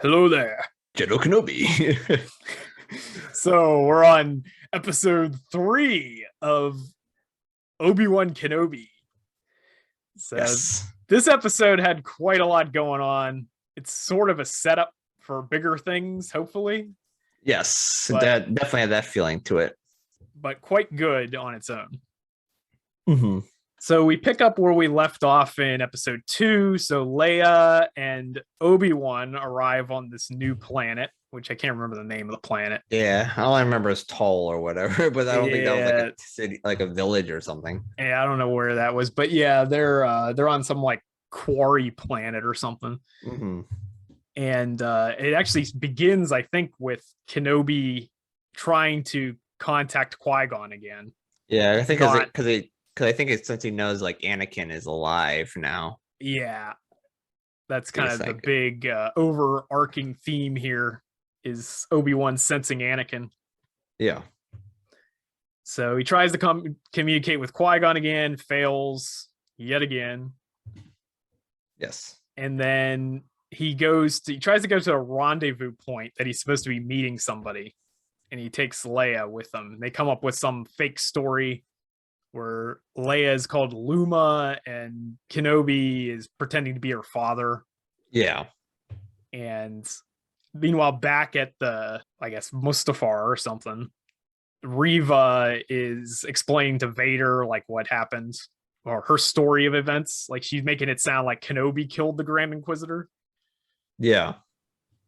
Hello there. General Kenobi. So we're on episode 3 of Obi Wan Kenobi. So Yes. this episode had quite a lot going on. It's sort of a setup for bigger things, hopefully, Yes. but That definitely had that feeling to it. quite good on its own. Mm-hmm. So we pick up where we left off in episode 2. So Leia and Obi-Wan arrive on this new planet, which I can't remember the name of the planet. Yeah. All I remember is Toll or whatever, but I don't think that was like Yeah. a city, like a village or something. Yeah, I don't know where that was, but yeah, they're on some like quarry planet or something. Mm-hmm. And it actually begins, I think, with Kenobi trying to contact Qui-Gon again. Yeah, I think Not, because I think it's since he knows like Anakin is alive now. yeah, that's So kind he's of the like, big overarching theme here is Obi-Wan sensing Anakin. yeah. So he tries to communicate with Qui-Gon again, fails yet again. Yes. And then he tries to go to a rendezvous point that he's supposed to be meeting somebody, and he takes Leia with him. They come up with some fake story where Leia is called Luma and Kenobi is pretending to be her father. Yeah. And meanwhile, back at the, I guess, Mustafar or something, Reva is explaining to Vader like what happened or her story of events. Like she's making it sound like Kenobi killed the Grand Inquisitor. Yeah.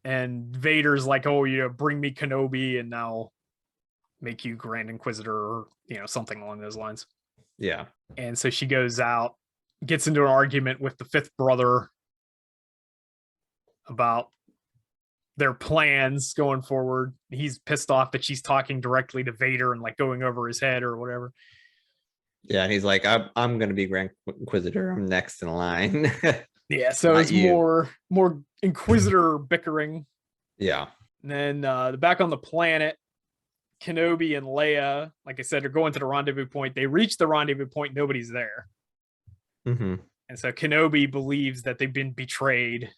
And Vader's like, oh, bring me Kenobi and now make you Grand Inquisitor or, something along those lines. Yeah. And so she goes out, gets into an argument with the fifth brother about their plans going forward. He's pissed off that she's talking directly to Vader and like going over his head or whatever. Yeah. And he's like, I'm going to be Grand Inquisitor. I'm next in line. Yeah. So it's more Inquisitor bickering. Yeah. And then back on the planet, Kenobi and Leia, like I said, are going to the rendezvous point. They reach the rendezvous point. Nobody's there. Mm-hmm. And so Kenobi believes that they've been betrayed.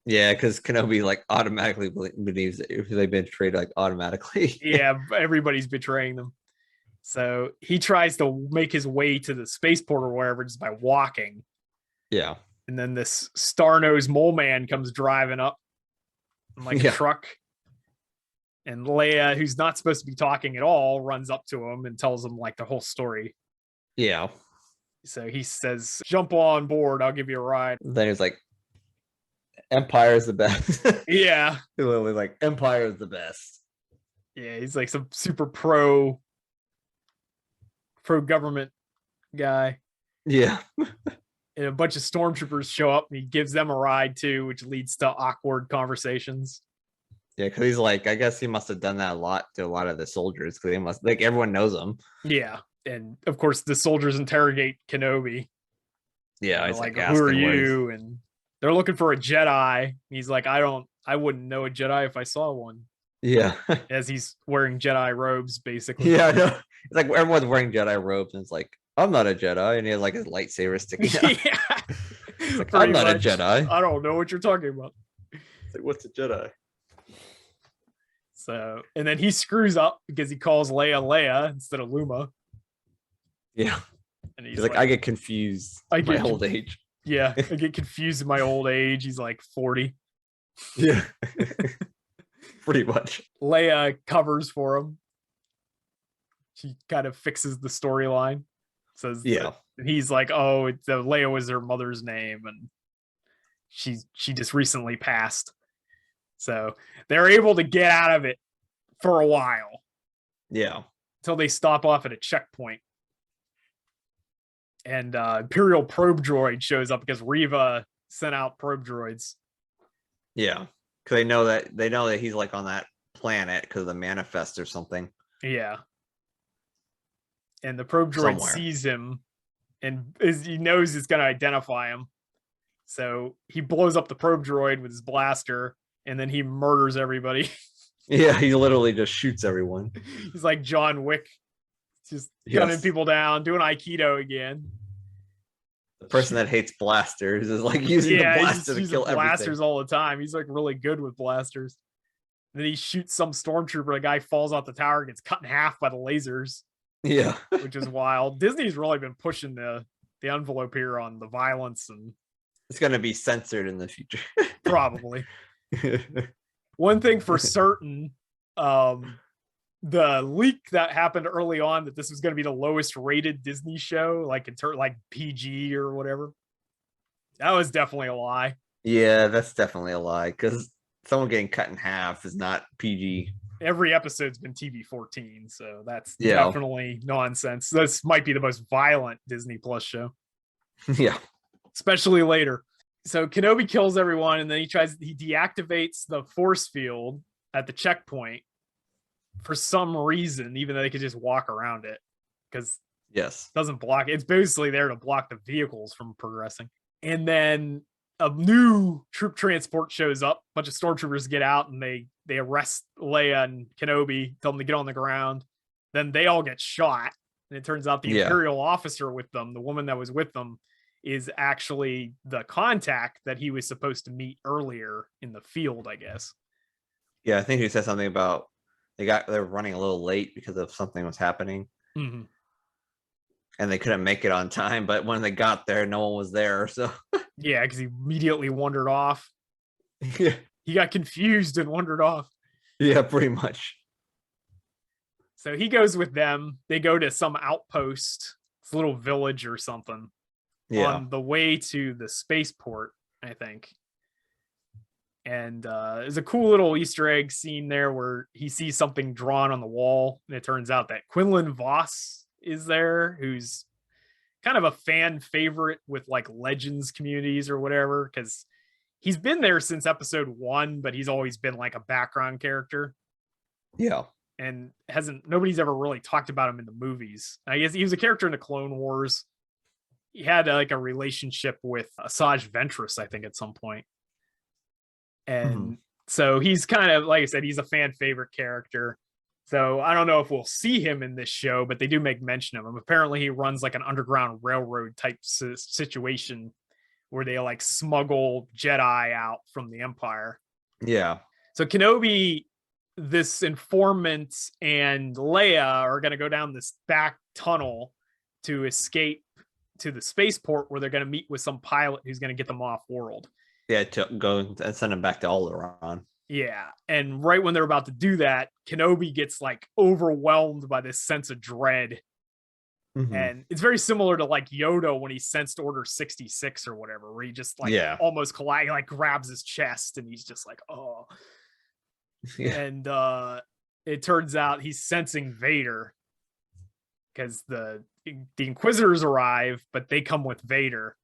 Yeah, because Kenobi like automatically believes that if they've been betrayed, like automatically. Yeah, everybody's betraying them. So he tries to make his way to the spaceport or wherever just by walking. Yeah. And then this star-nosed mole man comes driving up in like a truck. And Leia, who's not supposed to be talking at all, runs up to him and tells him like the whole story. Yeah. So he says, jump on board, I'll give you a ride. Then he's like, Empire is the best. Yeah. He's literally like, Empire is the best. Yeah, he's like some super pro government guy. Yeah. And a bunch of stormtroopers show up and he gives them a ride too, which leads to awkward conversations. Yeah, because he's like, I guess he must have done that a lot to a lot of the soldiers because they must, like, everyone knows him. Yeah. And of course, the soldiers interrogate Kenobi. Yeah, he's like, who are you? And they're looking for a Jedi. He's like, I wouldn't know a Jedi if I saw one. Yeah. As he's wearing Jedi robes, basically. Yeah, I know. It's like everyone's wearing Jedi robes, and it's like, I'm not a Jedi, and he has like his lightsaber sticking out. Yeah. Like, I'm not a Jedi. I don't know what you're talking about. It's like, what's a Jedi? So, and then he screws up because he calls Leia instead of Luma. Yeah. And he's like, I get confused in my old age. Yeah, I get confused in my old age. He's like 40. Yeah. Pretty much. Leia covers for him. She kind of fixes the storyline. Says, yeah. And he's like, oh, Leia was her mother's name, and she just recently passed. So they're able to get out of it for a while. Yeah. Until they stop off at a checkpoint. And Imperial probe droid shows up because Reva sent out probe droids. Yeah. Because they know that he's like on that planet because of the manifest or something. Yeah. And the probe droid sees him and he knows it's going to identify him. So he blows up the probe droid with his blaster and then he murders everybody. Yeah, he literally just shoots everyone. He's like John Wick, just gunning people down, doing Aikido again. The person that hates blasters is like using the Yeah, he's blaster just to using kill everything. blasters all the time. He's like really good with blasters. Then he shoots some stormtrooper. A guy falls off the tower, gets cut in half by the lasers, Yeah. which is wild. Disney's really been pushing the envelope here on the violence, and It's going to be censored in the future. probably. One thing for certain, the leak that happened early on that this was going to be the lowest rated Disney show, like like PG or whatever, that was definitely a lie. Yeah, that's definitely a lie, because someone getting cut in half is not PG. Every episode's been TV-14, so that's Yeah. definitely nonsense. This might be the most violent Disney Plus show. Yeah. Especially later. So Kenobi kills everyone, and then he deactivates the force field at the checkpoint for some reason, even though they could just walk around it, because Yes. it doesn't block it. It's basically there to block the vehicles from progressing. And then a new troop transport shows up. A bunch of stormtroopers get out, and they arrest Leia and Kenobi, tell them to get on the ground. Then they all get shot, and it turns out the Imperial officer with them, the woman that was with them, is actually the contact that he was supposed to meet earlier in the field, I guess. Yeah, I think he said something about they were running a little late because of something was happening. Mm-hmm. And they couldn't make it on time, but when they got there, no one was there. So yeah, because he immediately wandered off. Yeah. He got confused and wandered off. Yeah, pretty much. So he goes with them. They go to some outpost, it's a little village or something, on the way to the spaceport, I think. And there's a cool little Easter egg scene there where he sees something drawn on the wall, and it turns out that Quinlan Vos is there, who's kind of a fan favorite with like Legends communities or whatever, because he's been there since episode 1, but he's always been like a background character. Yeah. And nobody's ever really talked about him in the movies. I guess he was a character in the Clone Wars. He had like a relationship with Asajj Ventress, I think, at some point. And so he's kind of, like I said, he's a fan favorite character. So I don't know if we'll see him in this show, but they do make mention of him. Apparently he runs like an underground railroad type situation where they like smuggle Jedi out from the Empire. Yeah. So Kenobi, this informant, and Leia are going to go down this back tunnel to escape to the spaceport, where they're going to meet with some pilot who's going to get them off world. Yeah, to go and send them back to Alderaan. Yeah, and right when they're about to do that, Kenobi gets like overwhelmed by this sense of dread. And it's very similar to like Yoda when he sensed Order 66 or whatever, where he just like almost like grabs his chest, and he's just like, oh. And it turns out he's sensing Vader, because the Inquisitors arrive, but they come with Vader.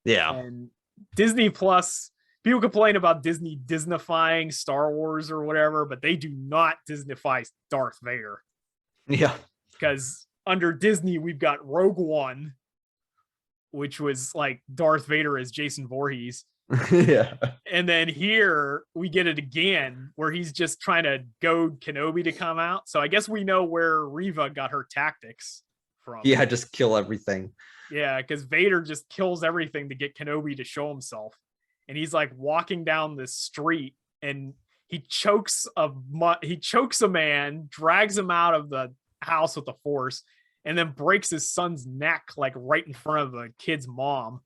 Yeah. And Disney Plus, people complain about Disney Disneyfying Star Wars or whatever, but they do not Disneyfy Darth Vader. Yeah. Because under Disney, we've got Rogue One, which was like Darth Vader as Jason Voorhees. Yeah. And then here we get it again, where he's just trying to goad Kenobi to come out. So I guess we know where Reva got her tactics from. Yeah, just kill everything. Yeah, because Vader just kills everything to get Kenobi to show himself. And he's like walking down this street, and he chokes a man, drags him out of the house with the Force, and then breaks his son's neck like right in front of the kid's mom.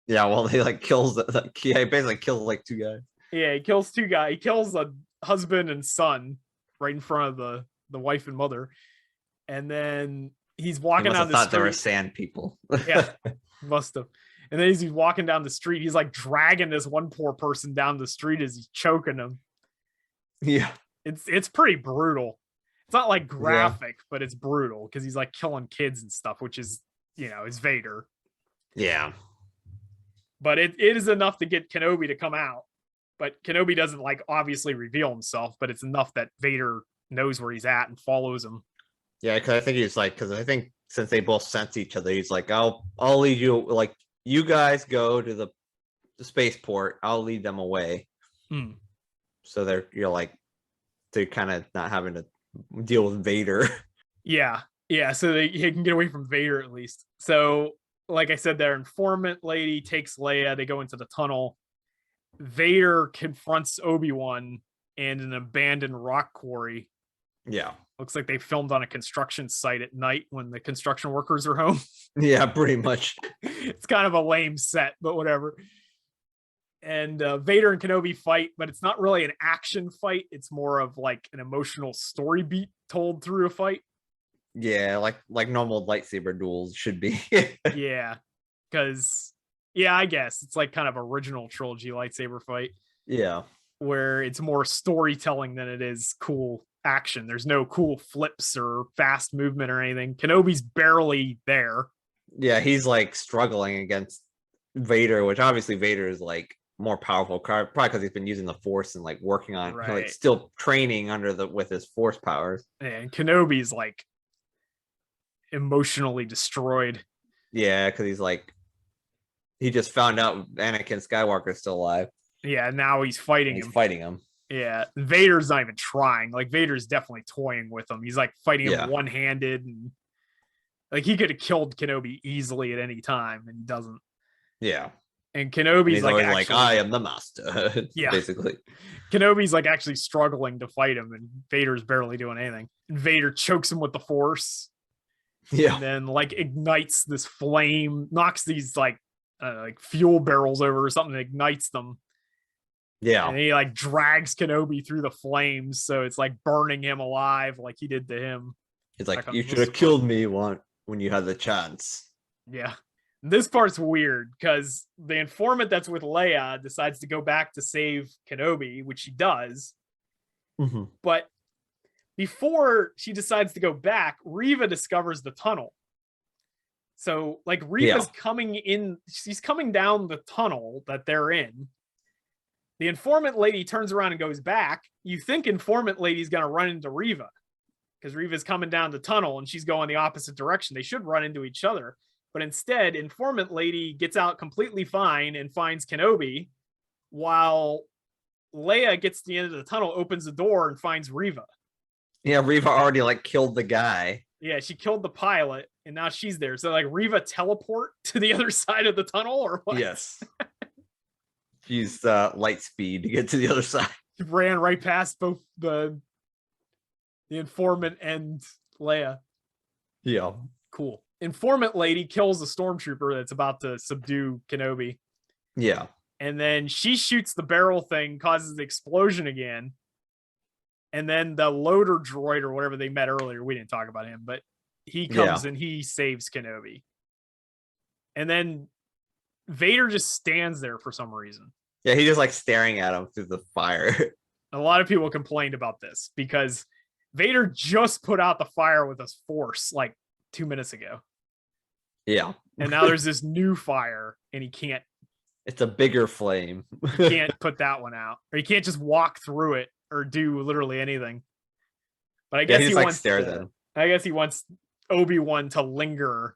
Yeah, well, he like kills he basically kills like 2 guys. Yeah, he kills 2 guys. He kills the husband and son right in front of the wife and mother. And then he's walking down the street. They were sand people. Yeah, must have. And then as he's walking down the street, he's like dragging this one poor person down the street as he's choking him. Yeah. It's pretty brutal. It's not like graphic, but it's brutal because he's like killing kids and stuff, which is, is Vader. Yeah. But it is enough to get Kenobi to come out. But Kenobi doesn't like obviously reveal himself, but it's enough that Vader knows where he's at and follows him. Yeah, because I think he's like, because I think since they both sense each other, he's like, I'll lead you, like, you guys go to the spaceport, I'll lead them away. So they're kind of not having to deal with Vader. Yeah. So he can get away from Vader at least. So like I said, their informant lady takes Leia. They go into the tunnel. Vader confronts Obi-Wan in an abandoned rock quarry. Yeah. Looks like they filmed on a construction site at night when the construction workers are home. Yeah, pretty much. It's kind of a lame set, but whatever. And Vader and Kenobi fight, but it's not really an action fight. It's more of like an emotional story beat told through a fight. Yeah, like normal lightsaber duels should be. Yeah, because I guess it's like kind of original trilogy lightsaber fight. Yeah, where it's more storytelling than it is cool action. There's no cool flips or fast movement or anything. Kenobi's barely there. Yeah, he's like struggling against Vader, which obviously Vader is like more powerful, probably because he's been using the Force and like working on like still training with his Force powers. And Kenobi's like emotionally destroyed. Yeah, because he's like he just found out Anakin Skywalker's still alive. Yeah, now he's fighting him. Fighting him. Yeah, Vader's not even trying. Like Vader's definitely toying with him. He's like fighting him one-handed, and like he could have killed Kenobi easily at any time, and he doesn't. Yeah. And Kenobi's like, actually, like I am the master. Yeah, basically. Kenobi's like actually struggling to fight him, and Vader's barely doing anything. And Vader chokes him with the Force. Yeah. And then like ignites this flame, knocks these like fuel barrels over or something, ignites them. Yeah. And he like drags Kenobi through the flames, so it's like burning him alive like he did to him. He's like you should have killed me when you had the chance. Yeah. This part's weird because the informant that's with Leia decides to go back to save Kenobi, which she does. Mm-hmm. But before she decides to go back, Reva discovers the tunnel. So like Reva's coming in, she's coming down the tunnel that they're in. The informant lady turns around and goes back. You think informant lady's going to run into Reva because Reva's coming down the tunnel and she's going the opposite direction. They should run into each other. But instead, informant lady gets out completely fine and finds Kenobi, while Leia gets to the end of the tunnel, opens the door, and finds Reva. Yeah, Reva already like killed the guy. Yeah, she killed the pilot, and now she's there. So like Reva teleport to the other side of the tunnel, or what? Yes. She used light speed to get to the other side. She ran right past both the informant and Leia. Yeah. Cool. Informant lady kills the stormtrooper that's about to subdue Kenobi. Yeah. And then she shoots the barrel thing, causes the explosion again. And then the loader droid or whatever they met earlier, we didn't talk about him, but he comes and he saves Kenobi. And then Vader just stands there for some reason. Yeah, he's just like staring at him through the fire. A lot of people complained about this because Vader just put out the fire with his Force like 2 minutes ago. Yeah. And now there's this new fire and he can't. It's a bigger flame. He can't put that one out. Or he can't just walk through it or do literally anything. But I guess he wants I guess he wants Obi-Wan to linger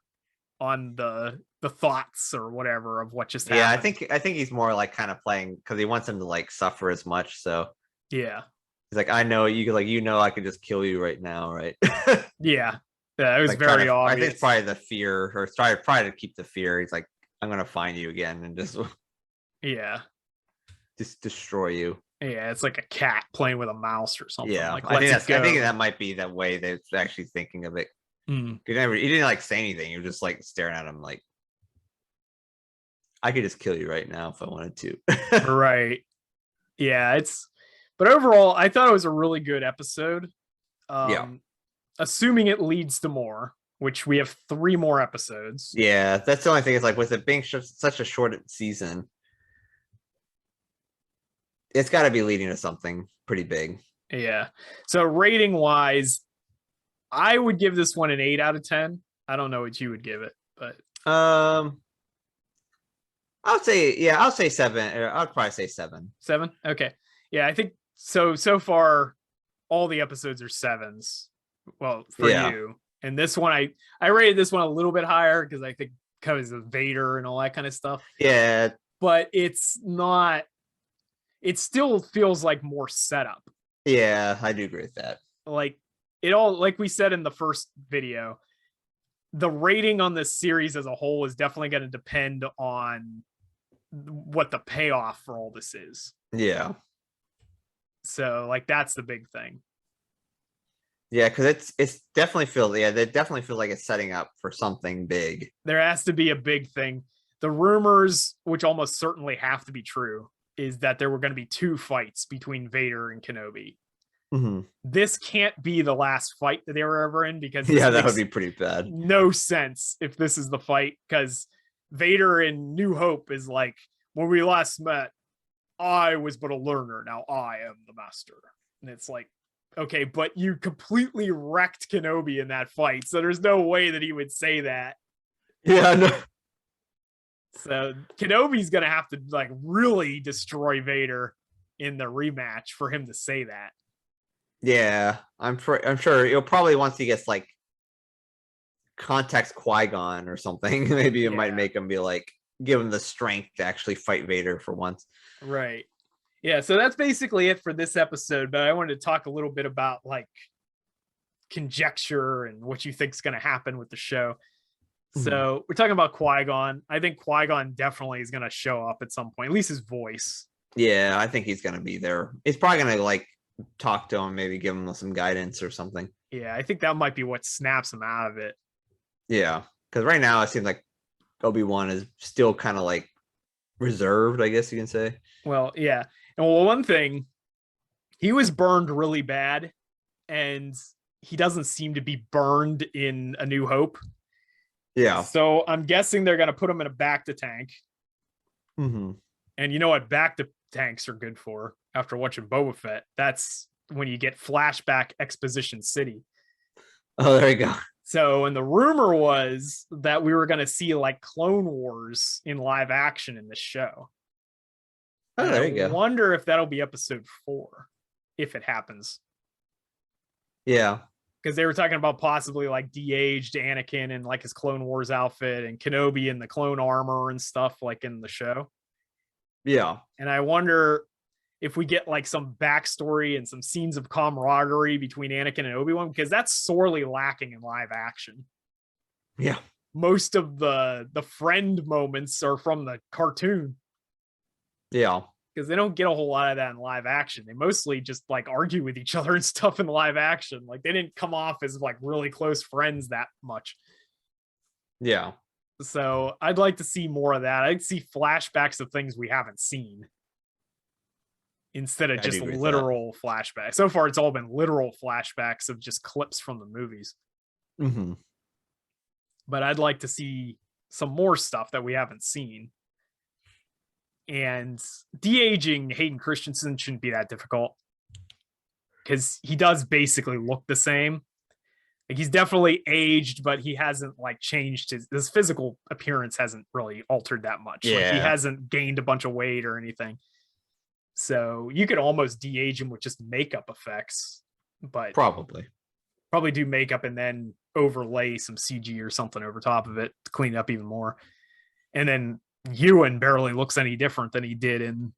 on the thoughts or whatever of what just happened. Yeah, I think he's more like kind of playing because he wants him to like suffer as much. So yeah. He's like, I know you could I could just kill you right now, right? Yeah. Yeah, it was like very obvious. I think it's probably the fear, or probably to keep the fear. He's like, I'm gonna find you again and just destroy you. Yeah, it's like a cat playing with a mouse or something. Yeah, like, I think that might be the way they're actually thinking of it. He didn't like say anything. He was just like staring at him like, I could just kill you right now if I wanted to. Right. Yeah, but overall, I thought it was a really good episode. Assuming it leads to more, which we have 3 more episodes. Yeah, that's the only thing. Is like with it being such a short season, it's got to be leading to something pretty big. Yeah. So rating wise, I would give this one an 8 out of 10. I don't know what you would give it, but I'll say 7. I'd probably say 7. 7. Okay. Yeah, I think so far all the episodes are 7s. Well, for you. And this one, I rated this one a little bit higher because I think because of Vader and all that kind of stuff. Yeah. But it's not, it still feels like more setup. Yeah, I do agree with that. Like it all, like we said in the first video, the rating on this series as a whole is definitely going to depend on what the payoff for all this is. Yeah. So like that's the big thing. Yeah, because it's definitely they definitely feel like it's setting up for something big. There has to be a big thing. The rumors, which almost certainly have to be true, is that there were going to be 2 fights between Vader and Kenobi. Mm-hmm. This can't be the last fight that they were ever in, because that would be pretty bad. No sense if this is the fight, because Vader in New Hope is like, when we last met, I was but a learner. Now I am the master. And it's like, okay, but you completely wrecked Kenobi in that fight, so there's no way that he would say that. Yeah, no. So Kenobi's gonna have to like really destroy Vader in the rematch for him to say that. Yeah, I'm sure you'll probably, once he gets like contacts Qui-Gon or something, maybe it might make him be like, give him the strength to actually fight Vader for once. Right. Yeah, so that's basically it for this episode, but I wanted to talk a little bit about like conjecture and what you think is going to happen with the show. So we're talking about Qui-Gon. I think Qui-Gon definitely is going to show up at some point, at least his voice. Yeah, I think he's going to be there. He's probably going to like talk to him, maybe give him some guidance or something. Yeah, I think that might be what snaps him out of it. Yeah, because right now it seems like Obi-Wan is still kind of like reserved, I guess you can say. Well, yeah. And well, one thing, he was burned really bad, and he doesn't seem to be burned in A New Hope. Yeah. So I'm guessing they're going to put him in a back-to-tank. Mm-hmm. And you know what back-to-tanks are good for after watching Boba Fett? That's when you get flashback Exposition City. Oh, there you go. So, and the rumor was that we were going to see like Clone Wars in live action in this show. Oh, there you go. I wonder if that'll be episode 4, if it happens. Yeah. Because they were talking about possibly like de-aged Anakin and like his Clone Wars outfit, and Kenobi in the clone armor and stuff like in the show. Yeah. And I wonder if we get like some backstory and some scenes of camaraderie between Anakin and Obi-Wan, because that's sorely lacking in live action. Yeah. Most of the friend moments are from the cartoon. Yeah. Because they don't get a whole lot of that in live action. They mostly just like argue with each other and stuff in live action. Like they didn't come off as like really close friends that much. Yeah. So I'd like to see more of that. I'd see flashbacks of things we haven't seen instead of just literal flashbacks. So far, it's all been literal flashbacks of just clips from the movies. Mm-hmm. But I'd like to see some more stuff that we haven't seen. And de-aging Hayden Christensen shouldn't be that difficult, because he does basically look the same. Like he's definitely aged, but he hasn't like changed his physical appearance hasn't really altered that much. Yeah. Like he hasn't gained a bunch of weight or anything. So you could almost de-age him with just makeup effects, but probably do makeup and then overlay some CG or something over top of it to clean it up even more. And then Ewan barely looks any different than he did in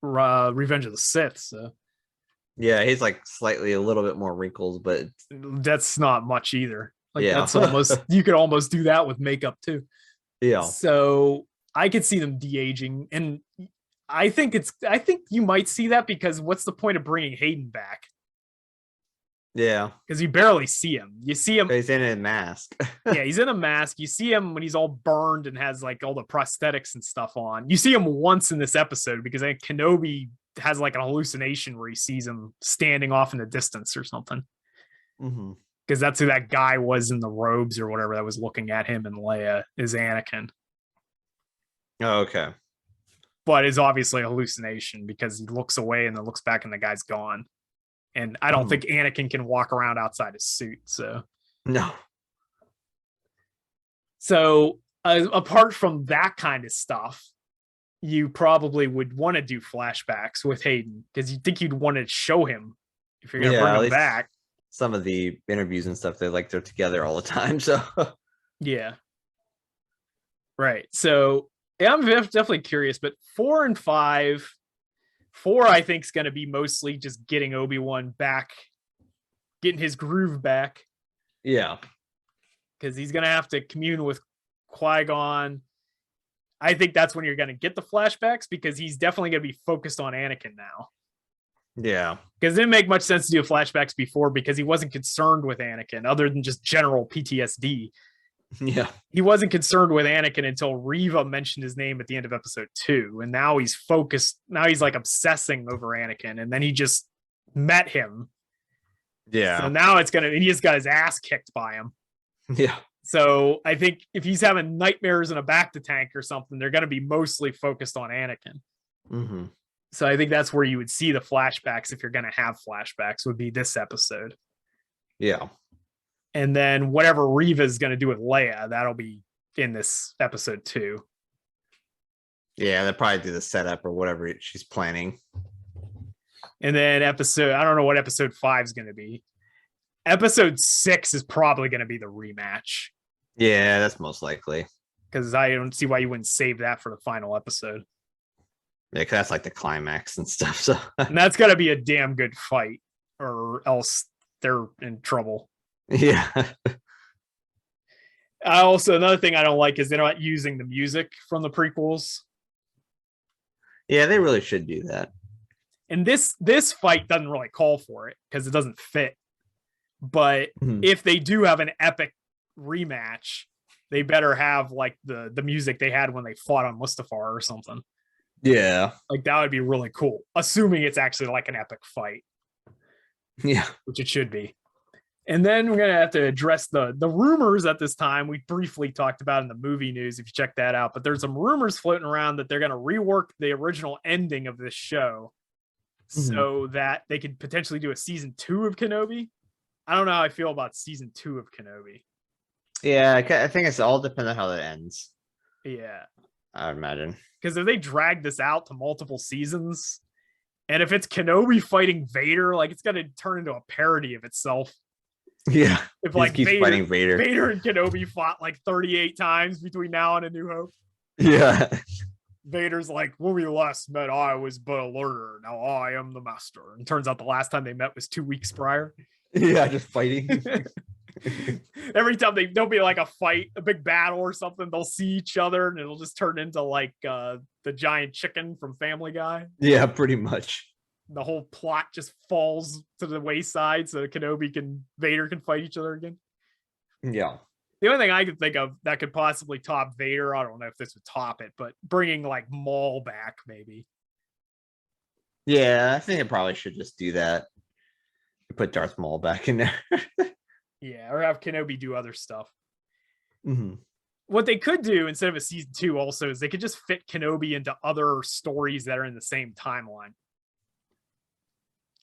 Revenge of the Sith. So yeah, he's like slightly a little bit more wrinkles, but that's not much either. Like yeah. That's almost you could almost do that with makeup too. Yeah. So I could see them de-aging, and I think you might see that, because what's the point of bringing Hayden back? Yeah, because you barely see him. You see him. He's in a mask. Yeah, he's in a mask. You see him when he's all burned and has like all the prosthetics and stuff on. You see him once in this episode, because I think Kenobi has like an hallucination where he sees him standing off in the distance or something. Mm-hmm. Because that's who that guy was in the robes or whatever that was looking at him and Leia, is Anakin. Oh, okay. But it's obviously a hallucination, because he looks away and then looks back and the guy's gone. And I don't think Anakin can walk around outside his suit. So no. So apart from that kind of stuff, you probably would want to do flashbacks with Hayden, because you think you'd want to show him if you're going to bring him back. Some of the interviews and stuff, they're together all the time. So yeah. Right. So yeah, I'm definitely curious, but 4 and 5, 4 I think is going to be mostly just getting Obi-Wan back, getting his groove back. Yeah. because he's gonna have to commune with Qui-Gon. I think that's when you're gonna get the flashbacks, because he's definitely gonna be focused on Anakin now. Yeah. Because it didn't make much sense to do flashbacks before, because he wasn't concerned with Anakin other than just general PTSD. Yeah. He wasn't concerned with Anakin until Reva mentioned his name at the end of episode 2. And now he's focused. Now he's like obsessing over Anakin. And then he just met him. Yeah. So now he just got his ass kicked by him. Yeah. So I think if he's having nightmares in a bacta tank or something, they're going to be mostly focused on Anakin. Mm-hmm. So I think that's where you would see the flashbacks, if you're going to have flashbacks, would be this episode. Yeah. And then whatever Reva is going to do with Leia, that'll be in this episode too. Yeah, they'll probably do the setup or whatever she's planning. And then I don't know what episode 5 is going to be. Episode 6 is probably going to be the rematch. Yeah, that's most likely. Because I don't see why you wouldn't save that for the final episode. Yeah, because that's like the climax and stuff. So and that's got to be a damn good fight, or else they're in trouble. Yeah. Another thing I don't like is they're not using the music from the prequels. Yeah, they really should do that. And this fight doesn't really call for it because it doesn't fit. But if they do have an epic rematch, they better have like the music they had when they fought on Mustafar or something. Yeah. Like that would be really cool, assuming it's actually like an epic fight. Yeah. Which it should be. And then we're going to have to address the rumors at this time. We briefly talked about in the movie news, if you check that out. But there's some rumors floating around that they're going to rework the original ending of this show so that they could potentially do a season 2 of Kenobi. I don't know how I feel about season 2 of Kenobi. Yeah, I think it's all dependent on how that ends. Yeah. I would imagine. Because if they drag this out to multiple seasons, and if it's Kenobi fighting Vader, like it's going to turn into a parody of itself. Yeah. If like fighting Vader. Vader and Kenobi fought like 38 times between now and A New Hope. Yeah. Vader's like, when we last met, I was but a learner. Now I am the master. And turns out the last time they met was 2 weeks prior. Yeah, just fighting. Every time there'll be like a fight, a big battle or something, they'll see each other and it'll just turn into like the giant chicken from Family Guy. Yeah, pretty much. The whole plot just falls to the wayside so Vader can fight each other again. Yeah. The only thing I could think of that could possibly top Vader, I don't know if this would top it, but bringing like Maul back maybe. Yeah, I think it probably should just do that. Put Darth Maul back in there. Yeah, or have Kenobi do other stuff. Mm-hmm. What they could do instead of a season 2 also is they could just fit Kenobi into other stories that are in the same timeline.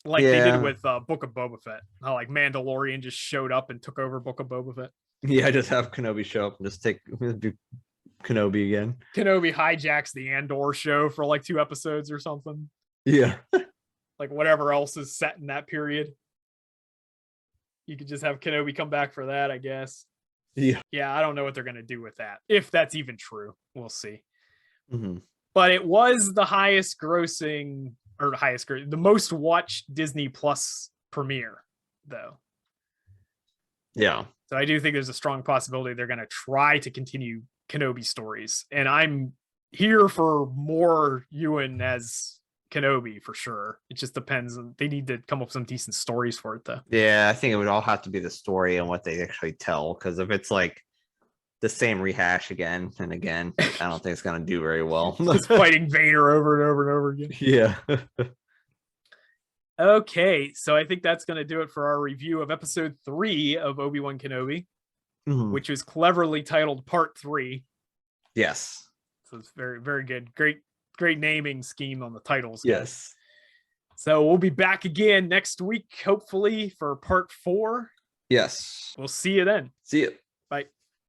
Like they did with Book of Boba Fett. How like Mandalorian just showed up and took over Book of Boba Fett. Yeah, just have Kenobi show up and just do Kenobi again. Kenobi hijacks the Andor show for like 2 episodes or something. Yeah. Like whatever else is set in that period. You could just have Kenobi come back for that, I guess. Yeah. Yeah, I don't know what they're going to do with that. If that's even true, we'll see. Mm-hmm. But it was the the most watched Disney Plus premiere, though. Yeah. So I do think there's a strong possibility they're going to try to continue Kenobi stories. And I'm here for more Ewan as Kenobi for sure. It just depends. They need to come up with some decent stories for it, though. Yeah, I think it would all have to be the story and what they actually tell. Because if it's like the same rehash again and again, I don't think it's going to do very well. Just fighting Vader over and over and over again. Yeah. Okay, so I think that's going to do it for our review of episode 3 of Obi Wan Kenobi, which was cleverly titled Part 3. Yes. So it's very, very good. Great naming scheme on the titles. Yes. So we'll be back again next week, hopefully, for Part 4. Yes. We'll see you then. See you.